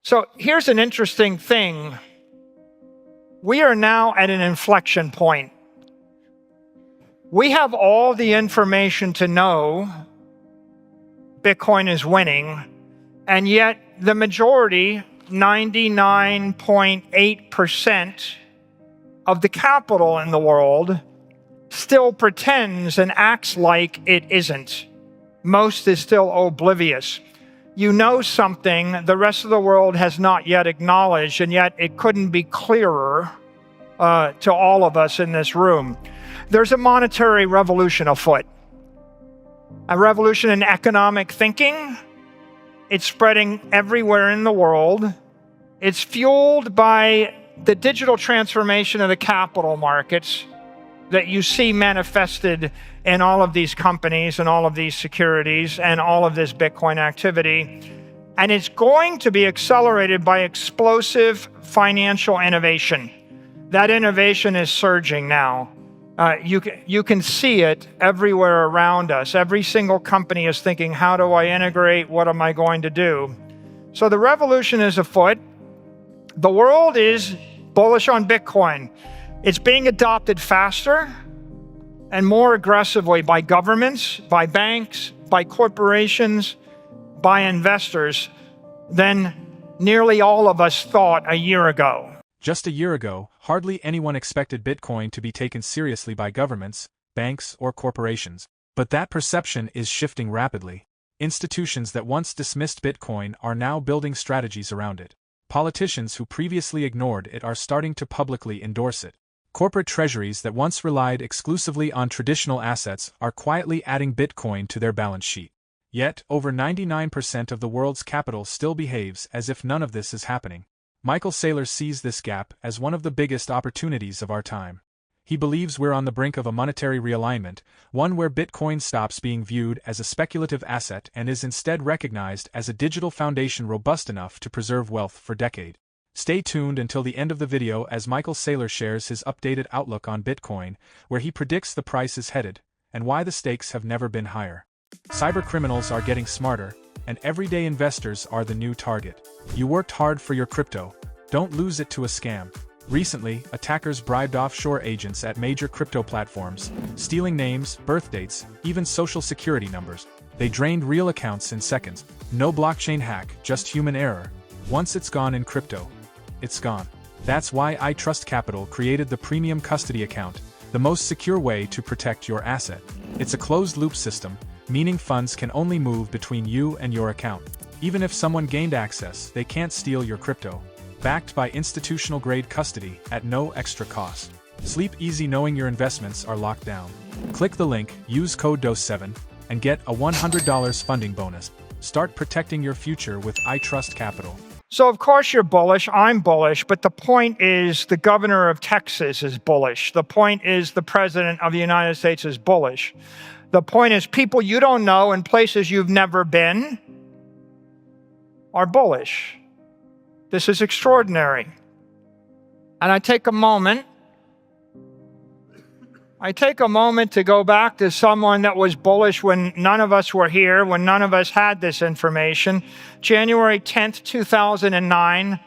So here's an interesting thing. We are now at an inflection point. We have all the information to know Bitcoin is winning, and yet the majority, 99.8% of the capital in the world, still pretends and acts like it isn't. Most is still oblivious. You know something the rest of the world has not yet acknowledged, and yet it couldn't be clearer to all of us in this room. There's a monetary revolution afoot, a revolution in economic thinking. It's spreading everywhere in the world. It's fueled by the digital transformation of the capital markets that you see manifested in all of these companies and all of these securities and all of this Bitcoin activity. And it's going to be accelerated by explosive financial innovation. That innovation is surging now. You can see it everywhere around us. Every single company is thinking, how do I integrate? What am I going to do? So the revolution is afoot. The world is bullish on Bitcoin. It's being adopted faster and more aggressively by governments, by banks, by corporations, by investors than nearly all of us thought a year ago. Just a year ago, hardly anyone expected Bitcoin to be taken seriously by governments, banks, or corporations. But that perception is shifting rapidly. Institutions that once dismissed Bitcoin are now building strategies around it. Politicians who previously ignored it are starting to publicly endorse it. Corporate treasuries that once relied exclusively on traditional assets are quietly adding Bitcoin to their balance sheet. Yet, over 99% of the world's capital still behaves as if none of this is happening. Michael Saylor sees this gap as one of the biggest opportunities of our time. He believes we're on the brink of a monetary realignment, one where Bitcoin stops being viewed as a speculative asset and is instead recognized as a digital foundation robust enough to preserve wealth for decades. Stay tuned until the end of the video as Michael Saylor shares his updated outlook on Bitcoin, where he predicts the price is headed, and why the stakes have never been higher. Cybercriminals are getting smarter, and everyday investors are the new target. You worked hard for your crypto. Don't lose it to a scam. Recently, attackers bribed offshore agents at major crypto platforms, stealing names, birth dates, even social security numbers. They drained real accounts in seconds. No blockchain hack, just human error. Once it's gone in crypto, it's gone. That's why ITrust Capital created the Premium Custody Account, the most secure way to protect your asset. It's a closed-loop system, meaning funds can only move between you and your account. Even if someone gained access, they can't steal your crypto. Backed by institutional-grade custody at no extra cost. Sleep easy knowing your investments are locked down. Click the link, use code DOSE7, and get a $100 funding bonus. Start protecting your future with ITrust Capital. So of course you're bullish, I'm bullish, but the point is the governor of Texas is bullish. The point is the president of the United States is bullish. The point is people you don't know in places you've never been are bullish. This is extraordinary. And I take a moment to go back to someone that was bullish when none of us were here, when none of us had this information. January 10th, 2009,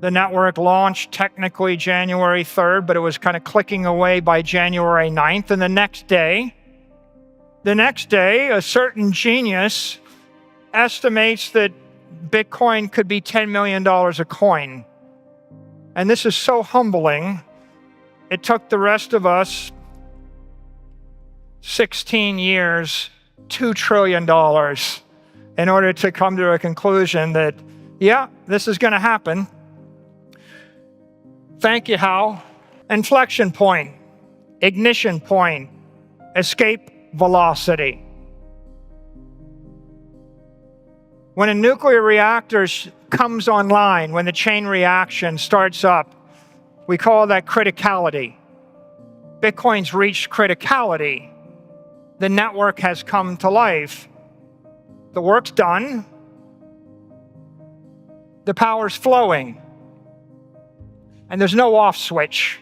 the network launched technically January 3rd, but it was kind of clicking away by January 9th. And the next day, a certain genius estimates that Bitcoin could be $10 million a coin. And this is so humbling. It took the rest of us 16 years, $2 trillion in order to come to a conclusion that, yeah, this is going to happen. Thank you, Hal. Inflection point, ignition point, escape velocity. When a nuclear reactor comes online, when the chain reaction starts up, we call that criticality. Bitcoin's reached criticality. The network has come to life. The work's done. The power's flowing. And there's no off switch.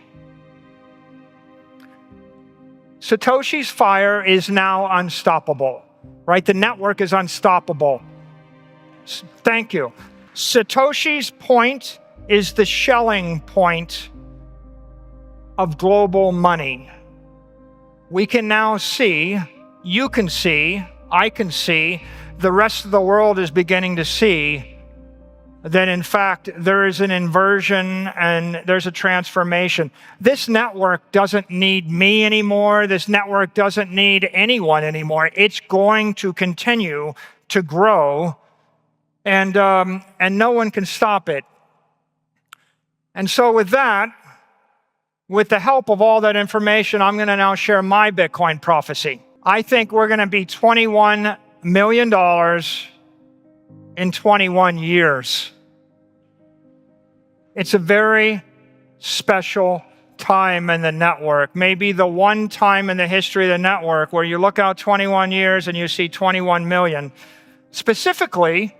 Satoshi's fire is now unstoppable, right? The network is unstoppable. Thank you. Satoshi's point is the Schelling point of global money. We can now see, you can see, I can see, the rest of the world is beginning to see that in fact there is an inversion and there's a transformation. This network doesn't need me anymore. This network doesn't need anyone anymore. It's going to continue to grow, and no one can stop it. And so with that, with the help of all that information, I'm going to now share my Bitcoin prophecy. I think we're going to be $21 million in 21 years. It's a very special time in the network. Maybe the one time in the history of the network where you look out 21 years and you see 21 million. Specifically,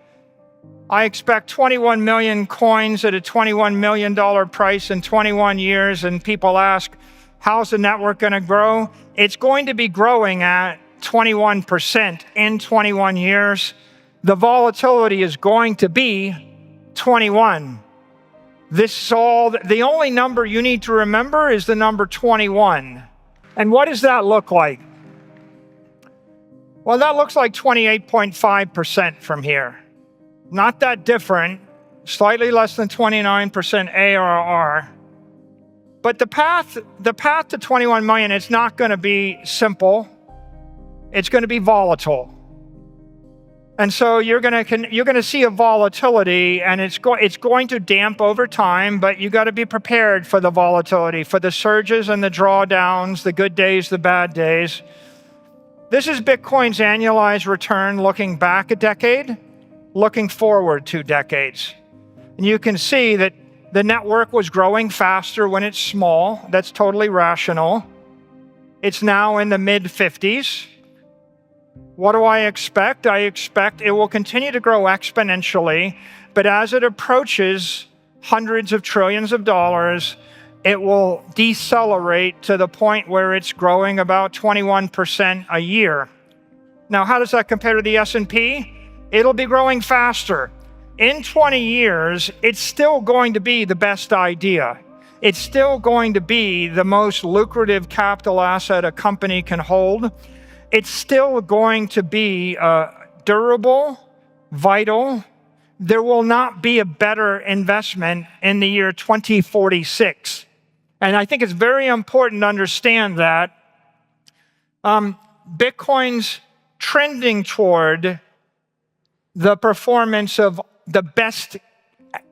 I expect 21 million coins at a $21 million price in 21 years, and people ask, how's the network going to grow? It's going to be growing at 21% in 21 years. The volatility is going to be 21. This is all, the only number you need to remember is the number 21. And what does that look like? Well, that looks like 28.5% from here. Not that different, slightly less than 29% ARR. But the path to 21 million, it's not going to be simple. It's going to be volatile. And so you're going to see a volatility, and it's going to damp over time, but you got to be prepared for the volatility, for the surges and the drawdowns, the good days, the bad days. This is Bitcoin's annualized return looking back a decade, looking forward 2 decades. And you can see that the network was growing faster when it's small. That's totally rational. It's now in the mid-50s. What do I expect? I expect it will continue to grow exponentially, but as it approaches hundreds of trillions of dollars, it will decelerate to the point where it's growing about 21% a year. Now, how does that compare to the S&P? It'll be growing faster. In 20 years, it's still going to be the best idea. It's still going to be the most lucrative capital asset a company can hold. It's still going to be durable, vital. There will not be a better investment in the year 2046. And I think it's very important to understand that Bitcoin's trending toward the performance of the best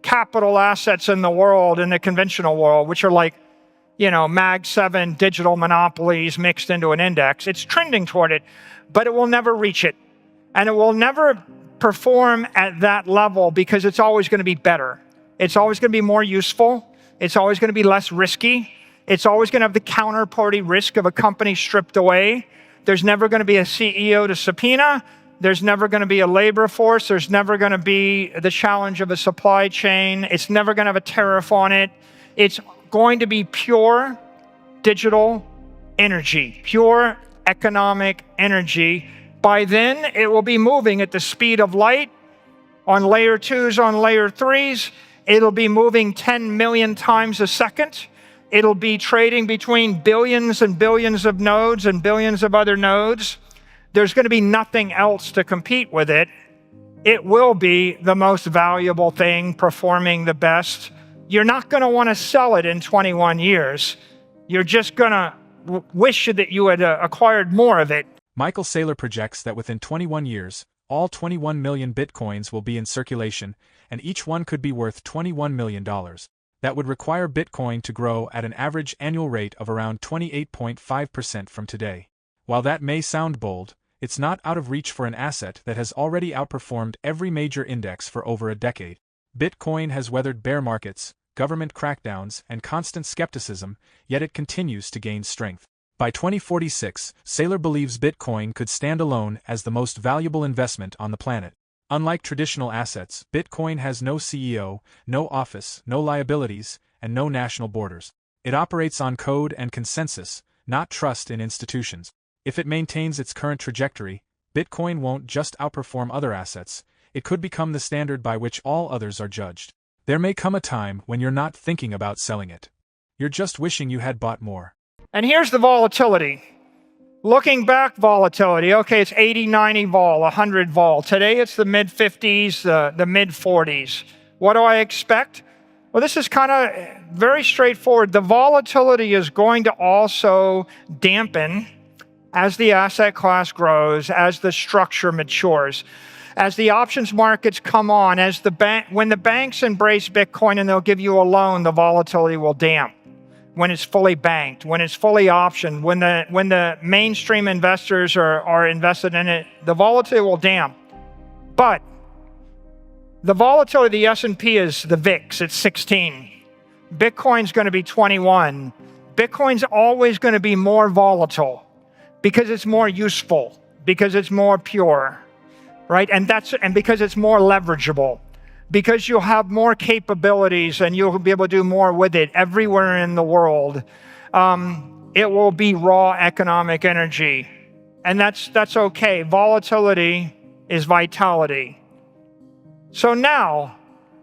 capital assets in the world, in the conventional world, which are like, Mag 7 digital monopolies mixed into an index. It's trending toward it, but it will never reach it. And it will never perform at that level because it's always going to be better. It's always going to be more useful. It's always going to be less risky. It's always going to have the counterparty risk of a company stripped away. There's never going to be a CEO to subpoena. There's never going to be a labor force. There's never going to be the challenge of a supply chain. It's never going to have a tariff on it. It's going to be pure digital energy, pure economic energy. By then, it will be moving at the speed of light on layer 2s, on layer 3s. It'll be moving 10 million times a second. It'll be trading between billions and billions of nodes and billions of other nodes. There's going to be nothing else to compete with it. It will be the most valuable thing, performing the best. You're not going to want to sell it in 21 years. You're just going to wish that you had acquired more of it. Michael Saylor projects that within 21 years, all 21 million Bitcoins will be in circulation, and each one could be worth $21 million. That would require Bitcoin to grow at an average annual rate of around 28.5% from today. While that may sound bold, it's not out of reach for an asset that has already outperformed every major index for over a decade. Bitcoin has weathered bear markets, government crackdowns, and constant skepticism, yet it continues to gain strength. By 2046, Saylor believes Bitcoin could stand alone as the most valuable investment on the planet. Unlike traditional assets, Bitcoin has no CEO, no office, no liabilities, and no national borders. It operates on code and consensus, not trust in institutions. If it maintains its current trajectory, Bitcoin won't just outperform other assets, it could become the standard by which all others are judged. There may come a time when you're not thinking about selling it. You're just wishing you had bought more. And here's the volatility. Looking back volatility, okay, it's 80, 90 vol, 100 vol. Today it's the mid-50s, the mid-40s. What do I expect? Well, this is kind of very straightforward. The volatility is going to also dampen as the asset class grows, as the structure matures, as the options markets come on, when the banks embrace Bitcoin and they'll give you a loan, the volatility will damp. When it's fully banked, when it's fully optioned, when the mainstream investors are invested in it, the volatility will damp. But the volatility of the S&P is the VIX, it's 16. Bitcoin's going to be 21. Bitcoin's always going to be more volatile because it's more useful, because it's more pure, right? And because it's more leverageable, because you'll have more capabilities and you'll be able to do more with it everywhere in the world. It will be raw economic energy, and that's okay. Volatility is vitality. So now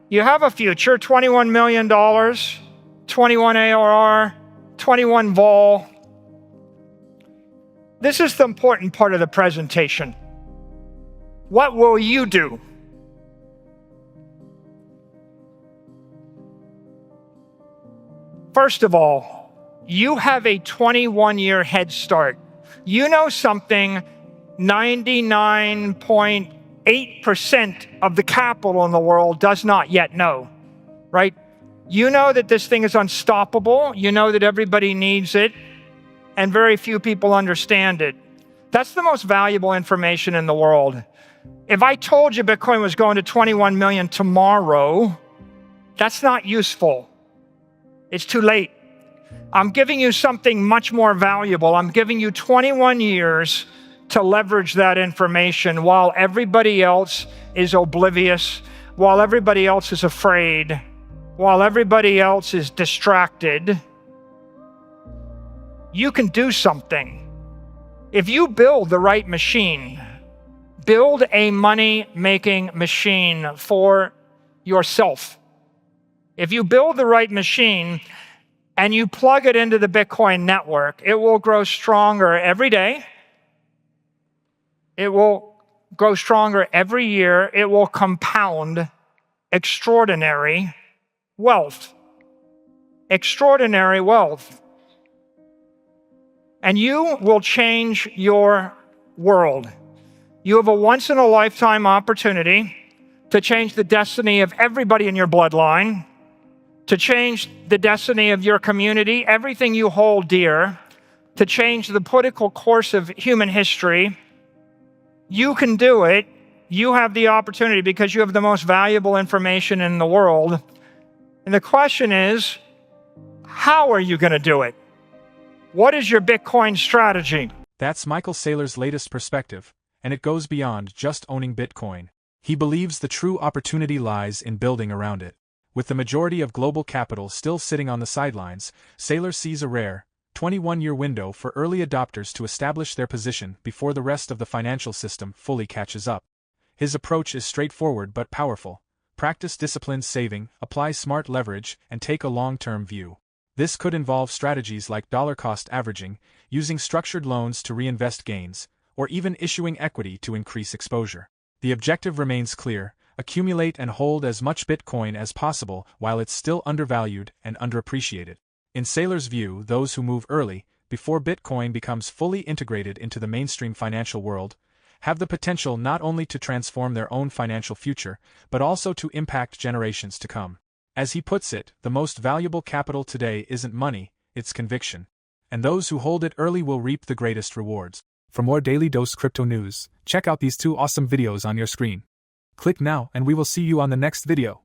you have a future, $21 million, 21 ARR, 21 vol. This is the important part of the presentation. What will you do? First of all, you have a 21-year head start. You know something 99.8% of the capital in the world does not yet know, right? You know that this thing is unstoppable. You know that everybody needs it, and very few people understand it. That's the most valuable information in the world. If I told you Bitcoin was going to 21 million tomorrow, that's not useful. It's too late. I'm giving you something much more valuable. I'm giving you 21 years to leverage that information while everybody else is oblivious, while everybody else is afraid, while everybody else is distracted. You can do something. If you build the right machine, build a money-making machine for yourself. If you build the right machine and you plug it into the Bitcoin network, it will grow stronger every day. It will grow stronger every year. It will compound extraordinary wealth. Extraordinary wealth. And you will change your world. You have a once-in-a-lifetime opportunity to change the destiny of everybody in your bloodline, to change the destiny of your community, everything you hold dear, to change the political course of human history. You can do it. You have the opportunity because you have the most valuable information in the world. And the question is, how are you going to do it? What is your Bitcoin strategy? That's Michael Saylor's latest perspective, and it goes beyond just owning Bitcoin. He believes the true opportunity lies in building around it. With the majority of global capital still sitting on the sidelines, Saylor sees a rare, 21-year window for early adopters to establish their position before the rest of the financial system fully catches up. His approach is straightforward but powerful. Practice disciplined saving, apply smart leverage, and take a long-term view. This could involve strategies like dollar-cost averaging, using structured loans to reinvest gains, or even issuing equity to increase exposure. The objective remains clear: accumulate and hold as much Bitcoin as possible while it's still undervalued and underappreciated. In Saylor's view, those who move early, before Bitcoin becomes fully integrated into the mainstream financial world, have the potential not only to transform their own financial future, but also to impact generations to come. As he puts it, the most valuable capital today isn't money, it's conviction. And those who hold it early will reap the greatest rewards. For more Daily Dose Crypto news, check out these 2 awesome videos on your screen. Click now and we will see you on the next video.